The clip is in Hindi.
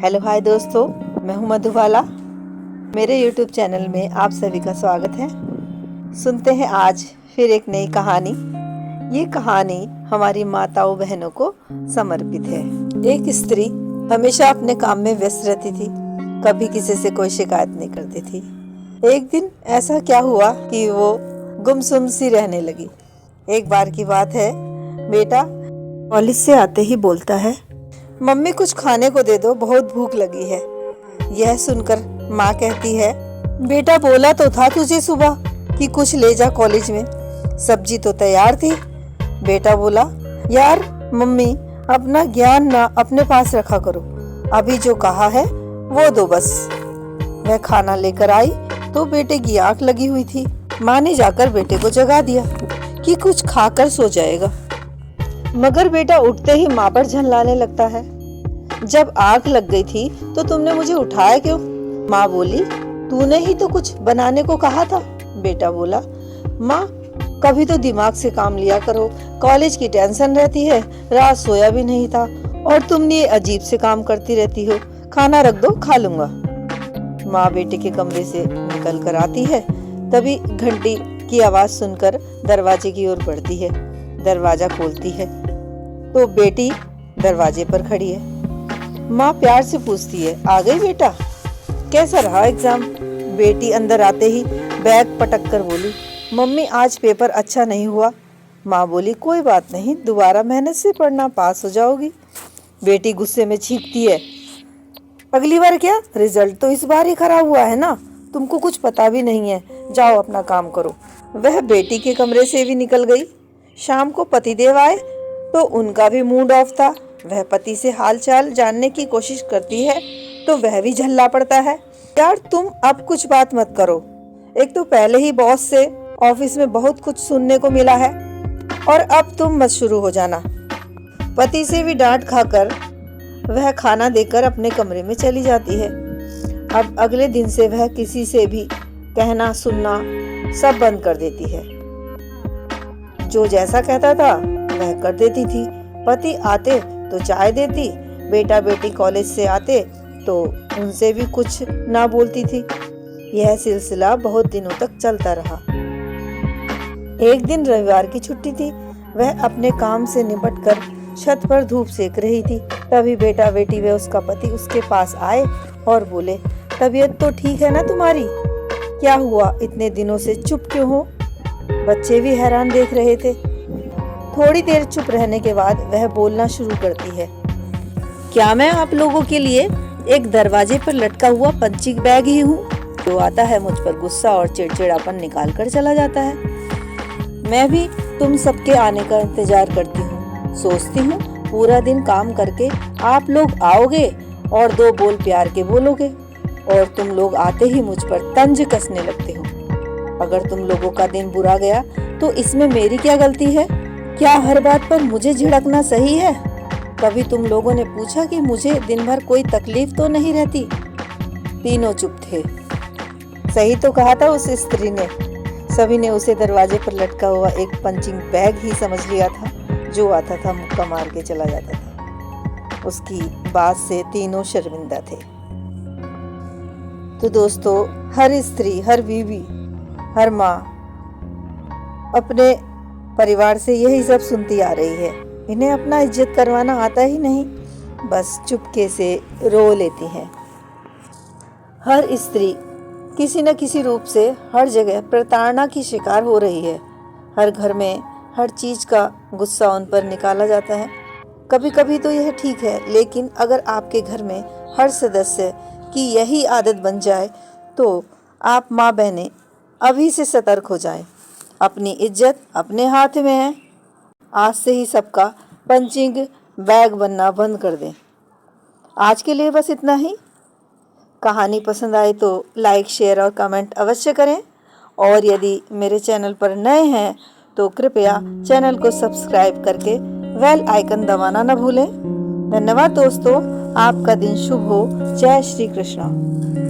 हेलो हाय दोस्तों, मैं हूं मधुबाला। मेरे यूट्यूब चैनल में आप सभी का स्वागत है। सुनते हैं आज फिर एक नई कहानी। ये कहानी हमारी माताओं बहनों को समर्पित है। एक स्त्री हमेशा अपने काम में व्यस्त रहती थी, कभी किसी से कोई शिकायत नहीं करती थी। एक दिन ऐसा क्या हुआ कि वो गुमसुम सी रहने लगी। एक बार की बात है, बेटा कॉलेज से आते ही बोलता है, मम्मी कुछ खाने को दे दो, बहुत भूख लगी है। यह सुनकर माँ कहती है, बेटा बोला तो था तुझे सुबह कि कुछ ले जा कॉलेज में, सब्जी तो तैयार थी। बेटा बोला, यार मम्मी अपना ज्ञान ना अपने पास रखा करो, अभी जो कहा है वो दो बस। वह खाना लेकर आई तो बेटे की आंख लगी हुई थी। माँ ने जाकर बेटे को जगा दिया कि कुछ खाकर सो जाएगा, मगर बेटा उठते ही माँ पर झल्लाने लगता है। जब आग लग गई थी तो तुमने मुझे उठाया क्यों? माँ बोली, तूने ही तो कुछ बनाने को कहा था। बेटा बोला, माँ कभी तो दिमाग से काम लिया करो, कॉलेज की टेंशन रहती है, रात सोया भी नहीं था और तुम ये अजीब से काम करती रहती हो। खाना रख दो, खा लूंगा। माँ बेटे के कमरे से निकल कर आती है, तभी घंटी की आवाज सुनकर दरवाजे की ओर बढ़ती है। दरवाजा खोलती है तो बेटी दरवाजे पर खड़ी है। माँ प्यार से पूछती है, आ गई बेटा, कैसा रहा एग्जाम? बेटी अंदर आते ही बैग पटक कर बोली, मम्मी आज पेपर अच्छा नहीं हुआ। माँ बोली, कोई बात नहीं, दोबारा मेहनत से पढ़ना, पास हो जाओगी। बेटी गुस्से में चीखती है, अगली बार क्या, रिजल्ट तो इस बार ही खराब हुआ है ना, तुमको कुछ पता भी नहीं है, जाओ अपना काम करो। वह बेटी के कमरे से भी निकल गई। शाम को पतिदेव आए तो उनका भी मूड ऑफ था। वह पति से हालचाल जानने की कोशिश करती है तो वह भी झल्ला पड़ता है, यार तुम अब कुछ बात मत करो, एक तो पहले ही बॉस से ऑफिस में बहुत कुछ सुनने को मिला है और अब तुम मत शुरू हो जाना। पति से भी डांट खाकर वह खाना देकर अपने कमरे में चली जाती है। अब अगले दिन से वह किसी से भी कहना सुनना सब बंद कर देती है। जो जैसा कहता था वह कर देती थी। पति आते तो चाय देती, बेटा बेटी कॉलेज से आते तो उनसे भी कुछ ना बोलती थी। यह सिलसिला बहुत दिनों तक चलता रहा। एक दिन रविवार की छुट्टी थी। वह अपने काम से निपटकर छत पर धूप सेक रही थी। तभी बेटा बेटी व उसका पति उसके पास आए और बोले, तबीयत तो ठीक है ना तुम्हारी? क्या हुआ, इतने दिनों से चुप क्यों हो? बच्चे भी हैरान देख रहे थे। थोड़ी देर चुप रहने के बाद वह बोलना शुरू करती है, क्या मैं आप लोगों के लिए एक दरवाजे पर लटका हुआ पंचिंग बैग ही हूँ जो आता है मुझ पर गुस्सा और चिड़चिड़ापन निकाल कर चला जाता है? मैं भी तुम सबके आने का इंतजार करती हूँ, सोचती हूँ पूरा दिन काम करके आप लोग आओगे और दो बोल प्यार के बोलोगे और तुम लोग आते ही मुझ पर तंज कसने लगते हो। अगर तुम लोगों का दिन बुरा गया तो इसमें मेरी क्या गलती है? क्या हर बात पर मुझे झिड़कना सही है? कभी तुम लोगों ने पूछा कि मुझे दिन भर कोई तकलीफ तो नहीं रहती? तीनों चुप थे। सही तो कहा था उस स्त्री ने। सभी ने उसे दरवाजे पर लटका हुआ एक पंचिंग बैग ही समझ लिया था, जो आता था मुक्का मार के चला जाता था। उसकी बात से तीनों शर्मिंदा थे। तो दोस्तों, हर स्त्री, हर बीवी, हर माँ अपने परिवार से यही सब सुनती आ रही है। इन्हें अपना इज्जत करवाना आता ही नहीं, बस चुपके से रो लेती हैं। हर स्त्री किसी न किसी रूप से हर जगह प्रताड़ना की शिकार हो रही है। हर घर में हर चीज का गुस्सा उन पर निकाला जाता है। कभी कभी तो यह ठीक है, लेकिन अगर आपके घर में हर सदस्य की यही आदत बन जाए तो आप माँ बहनें अभी से सतर्क हो जाएं। अपनी इज्जत अपने हाथ में है। आज से ही सबका पंचिंग बैग बनना बंद कर दें। आज के लिए बस इतना ही। कहानी पसंद आए तो लाइक, शेयर और कमेंट अवश्य करें और यदि मेरे चैनल पर नए हैं तो कृपया चैनल को सब्सक्राइब करके बेल आइकन दबाना न भूलें। धन्यवाद दोस्तों, आपका दिन शुभ हो। जय श्री कृष्ण।